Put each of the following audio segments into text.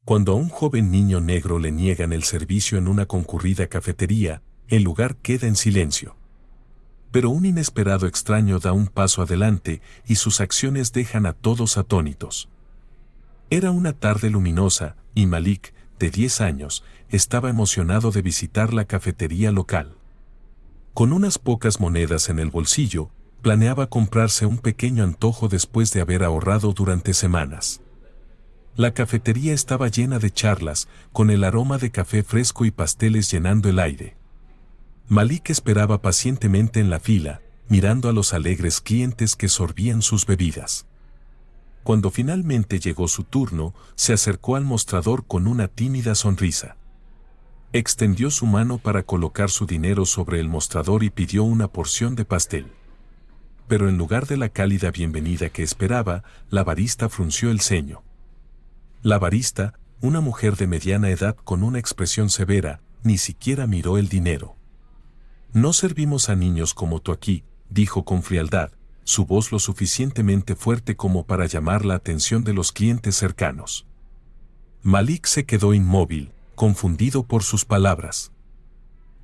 Cuando a un joven niño negro le niegan el servicio en una concurrida cafetería, el lugar queda en silencio. Pero un inesperado extraño da un paso adelante y sus acciones dejan a todos atónitos. Era una tarde luminosa y Malik, de 10 años, estaba emocionado de visitar la cafetería local. Con unas pocas monedas en el bolsillo, planeaba comprarse un pequeño antojo después de haber ahorrado durante semanas. La cafetería estaba llena de charlas, con el aroma de café fresco y pasteles llenando el aire. Malik esperaba pacientemente en la fila, mirando a los alegres clientes que sorbían sus bebidas. Cuando finalmente llegó su turno, se acercó al mostrador con una tímida sonrisa. Extendió su mano para colocar su dinero sobre el mostrador y pidió una porción de pastel. Pero en lugar de la cálida bienvenida que esperaba, la barista frunció el ceño. La barista, una mujer de mediana edad con una expresión severa, ni siquiera miró el dinero. «No servimos a niños como tú aquí», dijo con frialdad, su voz lo suficientemente fuerte como para llamar la atención de los clientes cercanos. Malik se quedó inmóvil, confundido por sus palabras.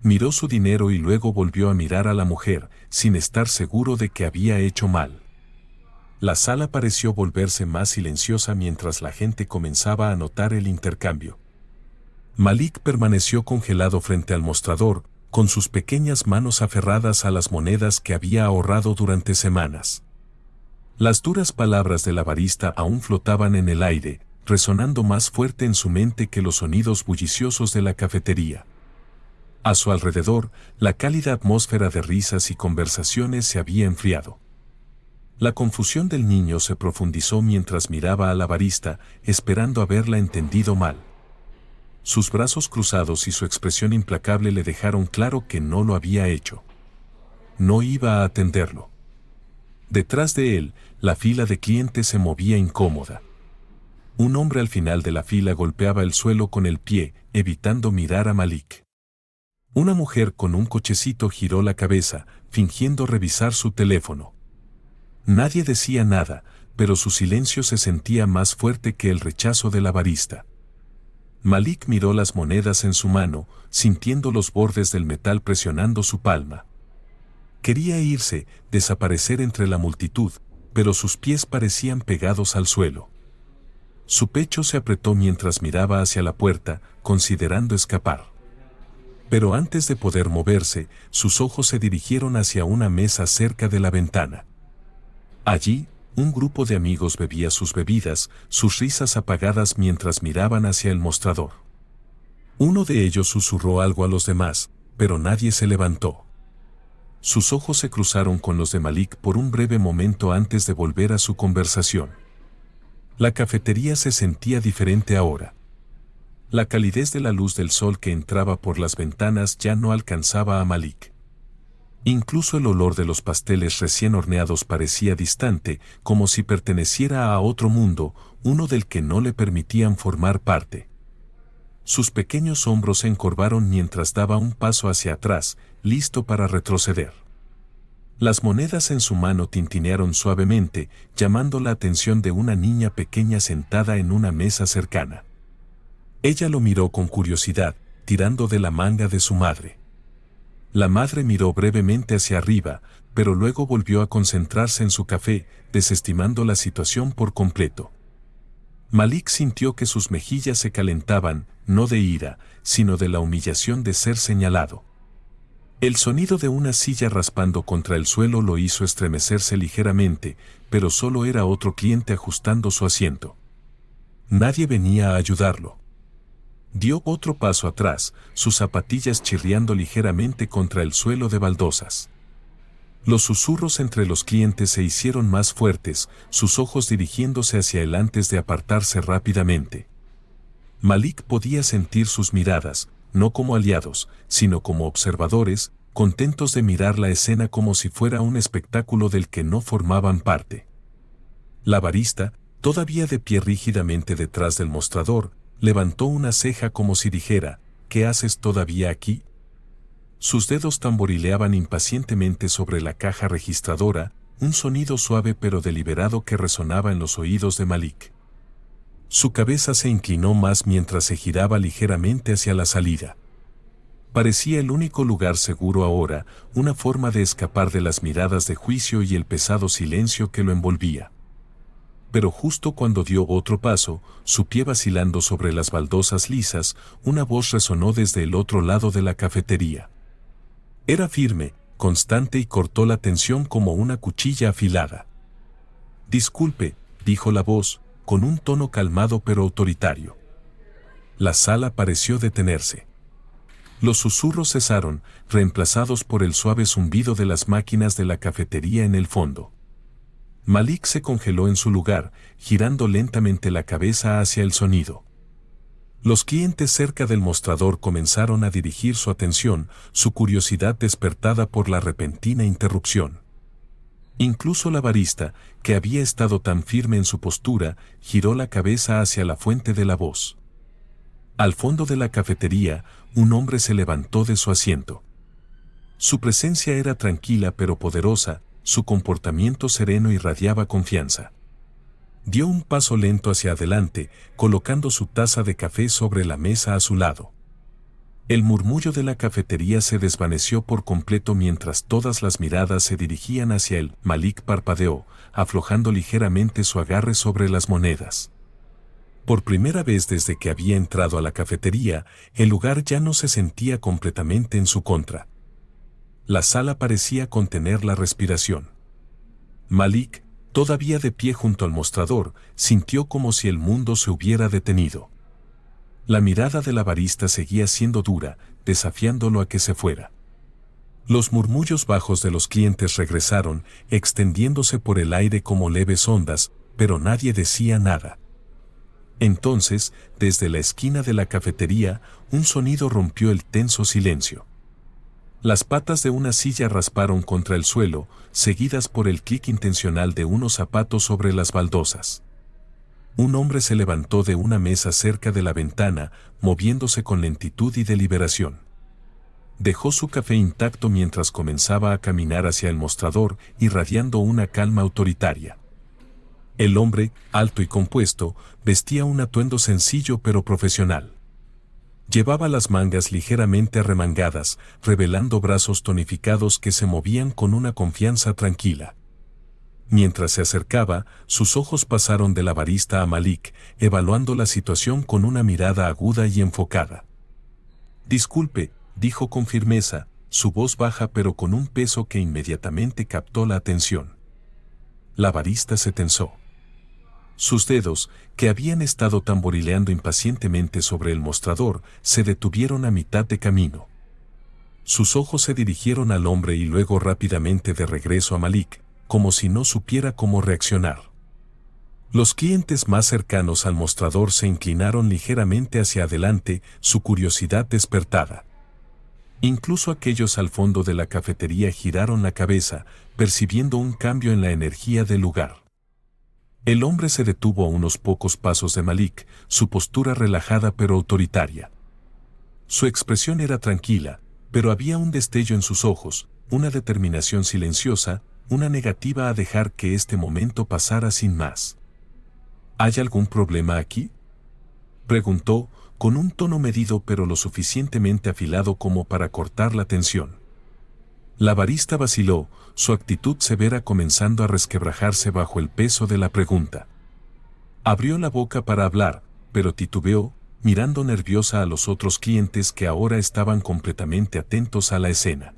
Miró su dinero y luego volvió a mirar a la mujer, sin estar seguro de que había hecho mal. La sala pareció volverse más silenciosa mientras la gente comenzaba a notar el intercambio. Malik permaneció congelado frente al mostrador, con sus pequeñas manos aferradas a las monedas que había ahorrado durante semanas. Las duras palabras de la barista aún flotaban en el aire, resonando más fuerte en su mente que los sonidos bulliciosos de la cafetería. A su alrededor, la cálida atmósfera de risas y conversaciones se había enfriado. La confusión del niño se profundizó mientras miraba a la barista, esperando haberla entendido mal. Sus brazos cruzados y su expresión implacable le dejaron claro que no lo había hecho. No iba a atenderlo. Detrás de él, la fila de clientes se movía incómoda. Un hombre al final de la fila golpeaba el suelo con el pie, evitando mirar a Malik. Una mujer con un cochecito giró la cabeza, fingiendo revisar su teléfono. Nadie decía nada, pero su silencio se sentía más fuerte que el rechazo de la barista. Malik miró las monedas en su mano, sintiendo los bordes del metal presionando su palma. Quería irse, desaparecer entre la multitud, pero sus pies parecían pegados al suelo. Su pecho se apretó mientras miraba hacia la puerta, considerando escapar. Pero antes de poder moverse, sus ojos se dirigieron hacia una mesa cerca de la ventana. Allí, un grupo de amigos bebía sus bebidas, sus risas apagadas mientras miraban hacia el mostrador. Uno de ellos susurró algo a los demás, pero nadie se levantó. Sus ojos se cruzaron con los de Malik por un breve momento antes de volver a su conversación. La cafetería se sentía diferente ahora. La calidez de la luz del sol que entraba por las ventanas ya no alcanzaba a Malik. Incluso el olor de los pasteles recién horneados parecía distante, como si perteneciera a otro mundo, uno del que no le permitían formar parte. Sus pequeños hombros se encorvaron mientras daba un paso hacia atrás, listo para retroceder. Las monedas en su mano tintinearon suavemente, llamando la atención de una niña pequeña sentada en una mesa cercana. Ella lo miró con curiosidad, tirando de la manga de su madre. La madre miró brevemente hacia arriba, pero luego volvió a concentrarse en su café, desestimando la situación por completo. Malik sintió que sus mejillas se calentaban, no de ira, sino de la humillación de ser señalado. El sonido de una silla raspando contra el suelo lo hizo estremecerse ligeramente, pero solo era otro cliente ajustando su asiento. Nadie venía a ayudarlo. Dio otro paso atrás, sus zapatillas chirriando ligeramente contra el suelo de baldosas. Los susurros entre los clientes se hicieron más fuertes, sus ojos dirigiéndose hacia él antes de apartarse rápidamente. Malik podía sentir sus miradas, no como aliados, sino como observadores, contentos de mirar la escena como si fuera un espectáculo del que no formaban parte. La barista, todavía de pie rígidamente detrás del mostrador, levantó una ceja como si dijera, ¿qué haces todavía aquí? Sus dedos tamborileaban impacientemente sobre la caja registradora, un sonido suave pero deliberado que resonaba en los oídos de Malik. Su cabeza se inclinó más mientras se giraba ligeramente hacia la salida. Parecía el único lugar seguro ahora, una forma de escapar de las miradas de juicio y el pesado silencio que lo envolvía. Pero justo cuando dio otro paso, su pie vacilando sobre las baldosas lisas, una voz resonó desde el otro lado de la cafetería. Era firme, constante y cortó la tensión como una cuchilla afilada. «Disculpe», dijo la voz, con un tono calmado pero autoritario. La sala pareció detenerse. Los susurros cesaron, reemplazados por el suave zumbido de las máquinas de la cafetería en el fondo. Malik se congeló en su lugar, girando lentamente la cabeza hacia el sonido. Los clientes cerca del mostrador comenzaron a dirigir su atención, su curiosidad despertada por la repentina interrupción. Incluso la barista, que había estado tan firme en su postura, giró la cabeza hacia la fuente de la voz. Al fondo de la cafetería, un hombre se levantó de su asiento. Su presencia era tranquila pero poderosa, su comportamiento sereno irradiaba confianza. Dio un paso lento hacia adelante, colocando su taza de café sobre la mesa a su lado. El murmullo de la cafetería se desvaneció por completo mientras todas las miradas se dirigían hacia él. Malik parpadeó, aflojando ligeramente su agarre sobre las monedas. Por primera vez desde que había entrado a la cafetería, el lugar ya no se sentía completamente en su contra. La sala parecía contener la respiración. Malik, todavía de pie junto al mostrador, sintió como si el mundo se hubiera detenido. La mirada de la barista seguía siendo dura, desafiándolo a que se fuera. Los murmullos bajos de los clientes regresaron, extendiéndose por el aire como leves ondas, pero nadie decía nada. Entonces, desde la esquina de la cafetería, un sonido rompió el tenso silencio. Las patas de una silla rasparon contra el suelo, seguidas por el clic intencional de unos zapatos sobre las baldosas. Un hombre se levantó de una mesa cerca de la ventana, moviéndose con lentitud y deliberación. Dejó su café intacto mientras comenzaba a caminar hacia el mostrador, irradiando una calma autoritaria. El hombre, alto y compuesto, vestía un atuendo sencillo pero profesional. Llevaba las mangas ligeramente arremangadas, revelando brazos tonificados que se movían con una confianza tranquila. Mientras se acercaba, sus ojos pasaron de la barista a Malik, evaluando la situación con una mirada aguda y enfocada. «Disculpe», dijo con firmeza, su voz baja pero con un peso que inmediatamente captó la atención. La barista se tensó. Sus dedos, que habían estado tamborileando impacientemente sobre el mostrador, se detuvieron a mitad de camino. Sus ojos se dirigieron al hombre y luego rápidamente de regreso a Malik, como si no supiera cómo reaccionar. Los clientes más cercanos al mostrador se inclinaron ligeramente hacia adelante, su curiosidad despertada. Incluso aquellos al fondo de la cafetería giraron la cabeza, percibiendo un cambio en la energía del lugar. El hombre se detuvo a unos pocos pasos de Malik, su postura relajada pero autoritaria. Su expresión era tranquila, pero había un destello en sus ojos, una determinación silenciosa, una negativa a dejar que este momento pasara sin más. ¿Hay algún problema aquí?, preguntó, con un tono medido pero lo suficientemente afilado como para cortar la tensión. La barista vaciló, su actitud severa comenzando a resquebrajarse bajo el peso de la pregunta. Abrió la boca para hablar, pero titubeó, mirando nerviosa a los otros clientes que ahora estaban completamente atentos a la escena.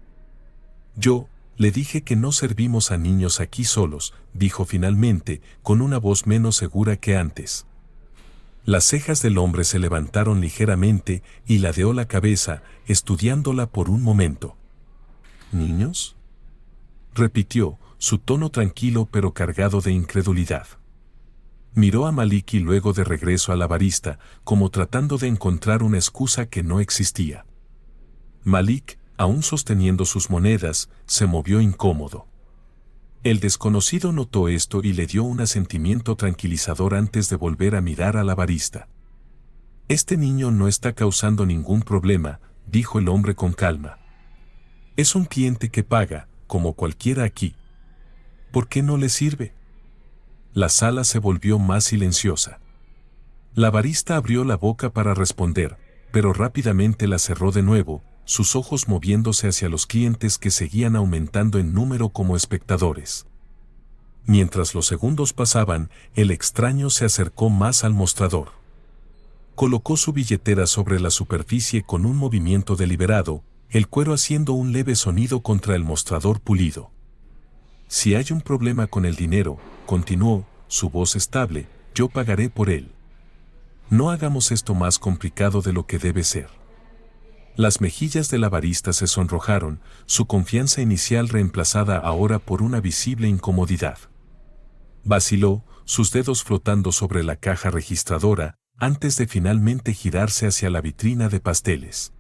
«Yo le dije que no servimos a niños aquí solos», dijo finalmente, con una voz menos segura que antes. Las cejas del hombre se levantaron ligeramente y ladeó la cabeza, estudiándola por un momento. «¿Niños?», repitió, su tono tranquilo pero cargado de incredulidad. Miró a Malik y luego de regreso a la barista, como tratando de encontrar una excusa que no existía. Malik, aún sosteniendo sus monedas, se movió incómodo. El desconocido notó esto y le dio un asentimiento tranquilizador antes de volver a mirar a la barista. «Este niño no está causando ningún problema», dijo el hombre con calma. «Es un cliente que paga, como cualquiera aquí. ¿Por qué no le sirve?». La sala se volvió más silenciosa. La barista abrió la boca para responder, pero rápidamente la cerró de nuevo, sus ojos moviéndose hacia los clientes que seguían aumentando en número como espectadores. Mientras los segundos pasaban, el extraño se acercó más al mostrador. Colocó su billetera sobre la superficie con un movimiento deliberado, el cuero haciendo un leve sonido contra el mostrador pulido. Si hay un problema con el dinero, continuó, su voz estable, yo pagaré por él. No hagamos esto más complicado de lo que debe ser. Las mejillas de la barista se sonrojaron, su confianza inicial reemplazada ahora por una visible incomodidad. Vaciló, sus dedos flotando sobre la caja registradora, antes de finalmente girarse hacia la vitrina de pasteles.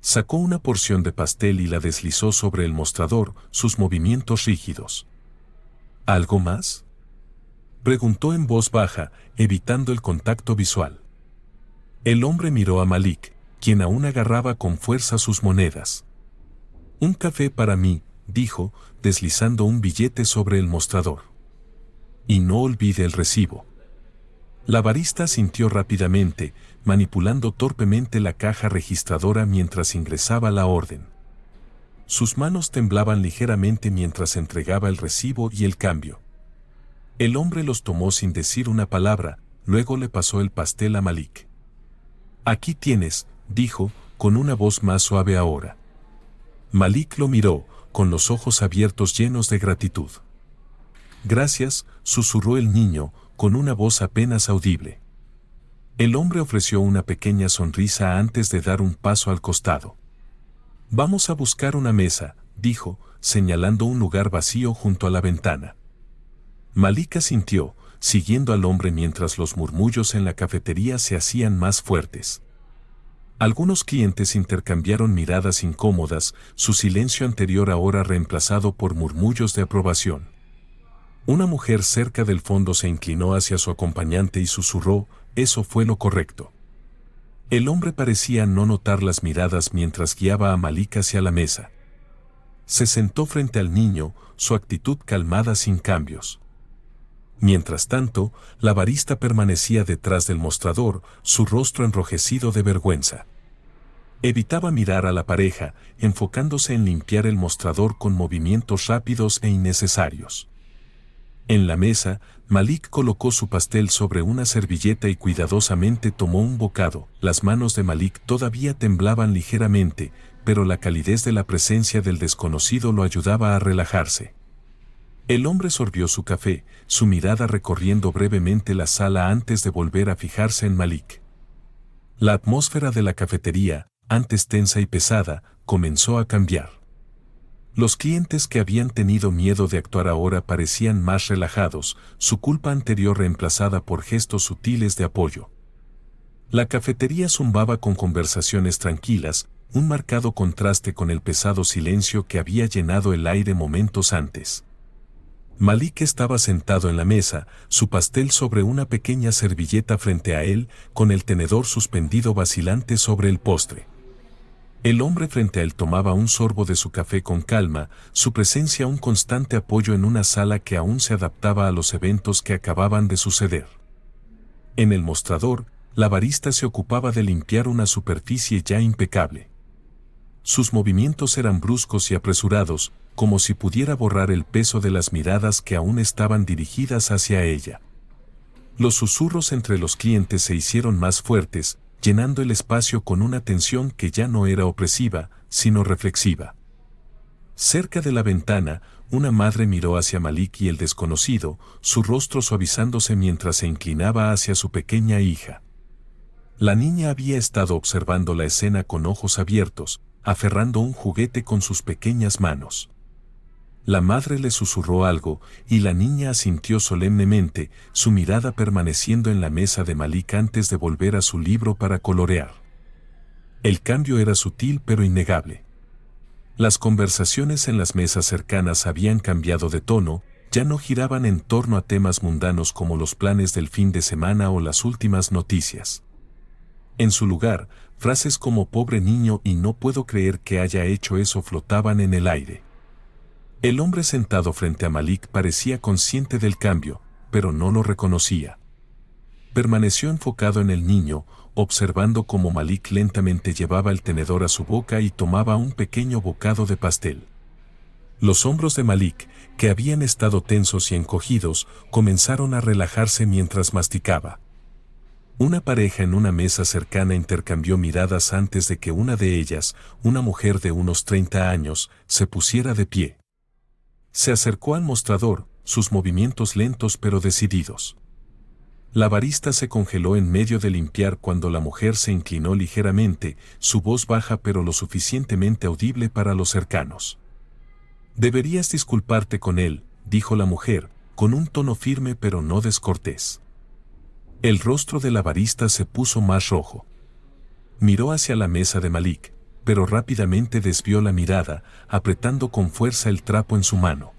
Sacó una porción de pastel y la deslizó sobre el mostrador, sus movimientos rígidos. ¿Algo más?, preguntó en voz baja, evitando el contacto visual. El hombre miró a Malik, quien aún agarraba con fuerza sus monedas. Un café para mí, dijo, deslizando un billete sobre el mostrador. Y no olvide el recibo. La barista asintió rápidamente, manipulando torpemente la caja registradora mientras ingresaba la orden. Sus manos temblaban ligeramente mientras entregaba el recibo y el cambio. El hombre los tomó sin decir una palabra, luego le pasó el pastel a Malik. Aquí tienes, dijo, con una voz más suave ahora. Malik lo miró, con los ojos abiertos llenos de gratitud. Gracias, susurró el niño, con una voz apenas audible. El hombre ofreció una pequeña sonrisa antes de dar un paso al costado. Vamos a buscar una mesa, dijo, señalando un lugar vacío junto a la ventana. Malik asintió, siguiendo al hombre mientras los murmullos en la cafetería se hacían más fuertes. Algunos clientes intercambiaron miradas incómodas, su silencio anterior ahora reemplazado por murmullos de aprobación. Una mujer cerca del fondo se inclinó hacia su acompañante y susurró, eso fue lo correcto. El hombre parecía no notar las miradas mientras guiaba a Malik hacia la mesa. Se sentó frente al niño, su actitud calmada sin cambios. Mientras tanto, la barista permanecía detrás del mostrador, su rostro enrojecido de vergüenza. Evitaba mirar a la pareja, enfocándose en limpiar el mostrador con movimientos rápidos e innecesarios. En la mesa, Malik colocó su pastel sobre una servilleta y cuidadosamente tomó un bocado. Las manos de Malik todavía temblaban ligeramente, pero la calidez de la presencia del desconocido lo ayudaba a relajarse. El hombre sorbió su café, su mirada recorriendo brevemente la sala antes de volver a fijarse en Malik. La atmósfera de la cafetería, antes tensa y pesada, comenzó a cambiar. Los clientes que habían tenido miedo de actuar ahora parecían más relajados, su culpa anterior reemplazada por gestos sutiles de apoyo. La cafetería zumbaba con conversaciones tranquilas, un marcado contraste con el pesado silencio que había llenado el aire momentos antes. Malik estaba sentado en la mesa, su pastel sobre una pequeña servilleta frente a él, con el tenedor suspendido vacilante sobre el postre. El hombre frente a él tomaba un sorbo de su café con calma, su presencia un constante apoyo en una sala que aún se adaptaba a los eventos que acababan de suceder. En el mostrador, la barista se ocupaba de limpiar una superficie ya impecable. Sus movimientos eran bruscos y apresurados, como si pudiera borrar el peso de las miradas que aún estaban dirigidas hacia ella. Los susurros entre los clientes se hicieron más fuertes, llenando el espacio con una tensión que ya no era opresiva, sino reflexiva. Cerca de la ventana, una madre miró hacia Malik y el desconocido, su rostro suavizándose mientras se inclinaba hacia su pequeña hija. La niña había estado observando la escena con ojos abiertos, aferrando un juguete con sus pequeñas manos. La madre le susurró algo, y la niña asintió solemnemente, su mirada permaneciendo en la mesa de Malik antes de volver a su libro para colorear. El cambio era sutil pero innegable. Las conversaciones en las mesas cercanas habían cambiado de tono, ya no giraban en torno a temas mundanos como los planes del fin de semana o las últimas noticias. En su lugar, frases como pobre niño y no puedo creer que haya hecho eso flotaban en el aire. El hombre sentado frente a Malik parecía consciente del cambio, pero no lo reconocía. Permaneció enfocado en el niño, observando cómo Malik lentamente llevaba el tenedor a su boca y tomaba un pequeño bocado de pastel. Los hombros de Malik, que habían estado tensos y encogidos, comenzaron a relajarse mientras masticaba. Una pareja en una mesa cercana intercambió miradas antes de que una de ellas, una mujer de unos 30 años, se pusiera de pie. Se acercó al mostrador, sus movimientos lentos pero decididos. La barista se congeló en medio de limpiar cuando la mujer se inclinó ligeramente, su voz baja pero lo suficientemente audible para los cercanos. «Deberías disculparte con él», dijo la mujer, con un tono firme pero no descortés. El rostro de la barista se puso más rojo. Miró hacia la mesa de Malik, pero rápidamente desvió la mirada, apretando con fuerza el trapo en su mano.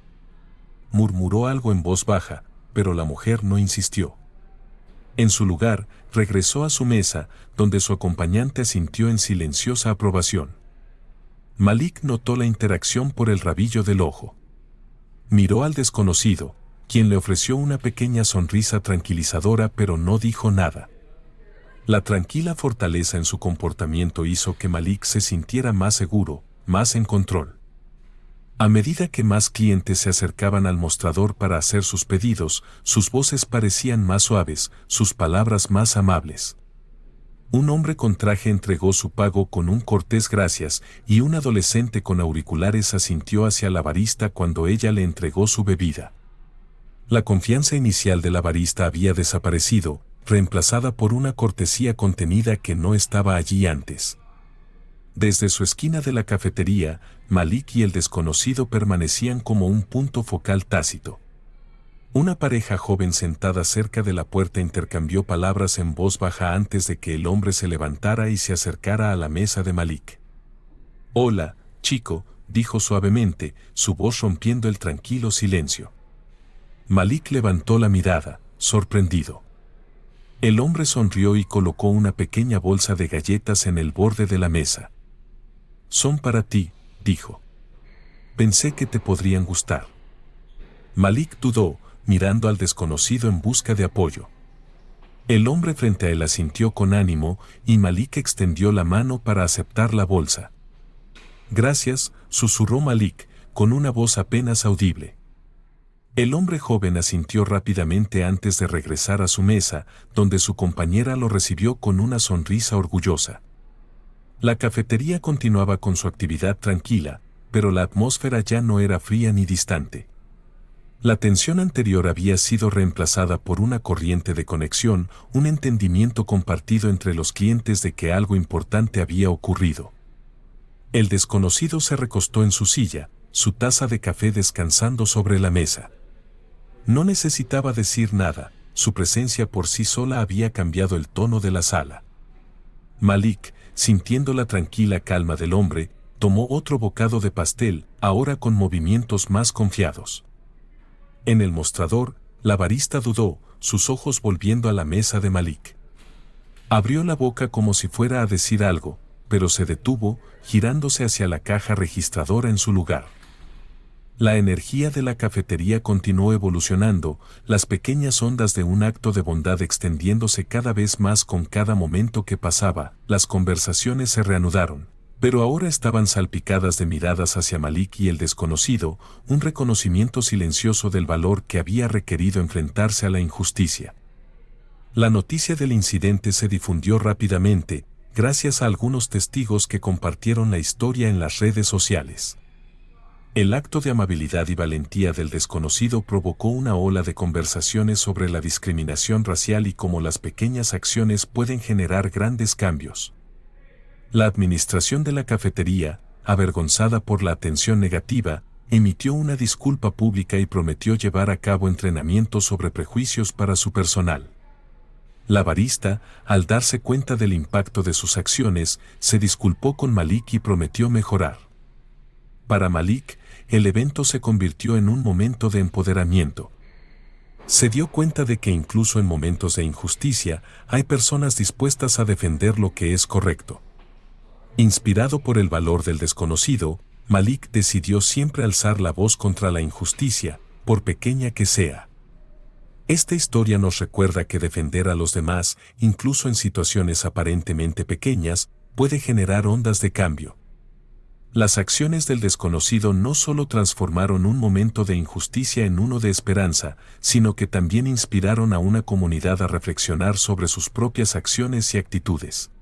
Murmuró algo en voz baja, pero la mujer no insistió. En su lugar, regresó a su mesa, donde su acompañante asintió en silenciosa aprobación. Malik notó la interacción por el rabillo del ojo. Miró al desconocido, quien le ofreció una pequeña sonrisa tranquilizadora pero no dijo nada. La tranquila fortaleza en su comportamiento hizo que Malik se sintiera más seguro, más en control. A medida que más clientes se acercaban al mostrador para hacer sus pedidos, sus voces parecían más suaves, sus palabras más amables. Un hombre con traje entregó su pago con un cortés gracias y un adolescente con auriculares asintió hacia la barista cuando ella le entregó su bebida. La confianza inicial de la barista había desaparecido, reemplazada por una cortesía contenida que no estaba allí antes. Desde su esquina de la cafetería, Malik y el desconocido permanecían como un punto focal tácito. Una pareja joven sentada cerca de la puerta intercambió palabras en voz baja antes de que el hombre se levantara y se acercara a la mesa de Malik. «Hola, chico», dijo suavemente, su voz rompiendo el tranquilo silencio. Malik levantó la mirada, sorprendido. El hombre sonrió y colocó una pequeña bolsa de galletas en el borde de la mesa. «Son para ti», dijo. «Pensé que te podrían gustar». Malik dudó, mirando al desconocido en busca de apoyo. El hombre frente a él asintió con ánimo y Malik extendió la mano para aceptar la bolsa. «Gracias», susurró Malik, con una voz apenas audible. El hombre joven asintió rápidamente antes de regresar a su mesa, donde su compañera lo recibió con una sonrisa orgullosa. La cafetería continuaba con su actividad tranquila, pero la atmósfera ya no era fría ni distante. La tensión anterior había sido reemplazada por una corriente de conexión, un entendimiento compartido entre los clientes de que algo importante había ocurrido. El desconocido se recostó en su silla, su taza de café descansando sobre la mesa. No necesitaba decir nada, su presencia por sí sola había cambiado el tono de la sala. Malik, sintiendo la tranquila calma del hombre, tomó otro bocado de pastel, ahora con movimientos más confiados. En el mostrador, la barista dudó, sus ojos volviendo a la mesa de Malik. Abrió la boca como si fuera a decir algo, pero se detuvo, girándose hacia la caja registradora en su lugar. La energía de la cafetería continuó evolucionando, las pequeñas ondas de un acto de bondad extendiéndose cada vez más con cada momento que pasaba. Las conversaciones se reanudaron, pero ahora estaban salpicadas de miradas hacia Malik y el desconocido, un reconocimiento silencioso del valor que había requerido enfrentarse a la injusticia. La noticia del incidente se difundió rápidamente, gracias a algunos testigos que compartieron la historia en las redes sociales. El acto de amabilidad y valentía del desconocido provocó una ola de conversaciones sobre la discriminación racial y cómo las pequeñas acciones pueden generar grandes cambios. La administración de la cafetería, avergonzada por la atención negativa, emitió una disculpa pública y prometió llevar a cabo entrenamientos sobre prejuicios para su personal. La barista, al darse cuenta del impacto de sus acciones, se disculpó con Malik y prometió mejorar. Para Malik, el evento se convirtió en un momento de empoderamiento. Se dio cuenta de que incluso en momentos de injusticia, hay personas dispuestas a defender lo que es correcto. Inspirado por el valor del desconocido, Malik decidió siempre alzar la voz contra la injusticia, por pequeña que sea. Esta historia nos recuerda que defender a los demás, incluso en situaciones aparentemente pequeñas, puede generar ondas de cambio. Las acciones del desconocido no solo transformaron un momento de injusticia en uno de esperanza, sino que también inspiraron a una comunidad a reflexionar sobre sus propias acciones y actitudes.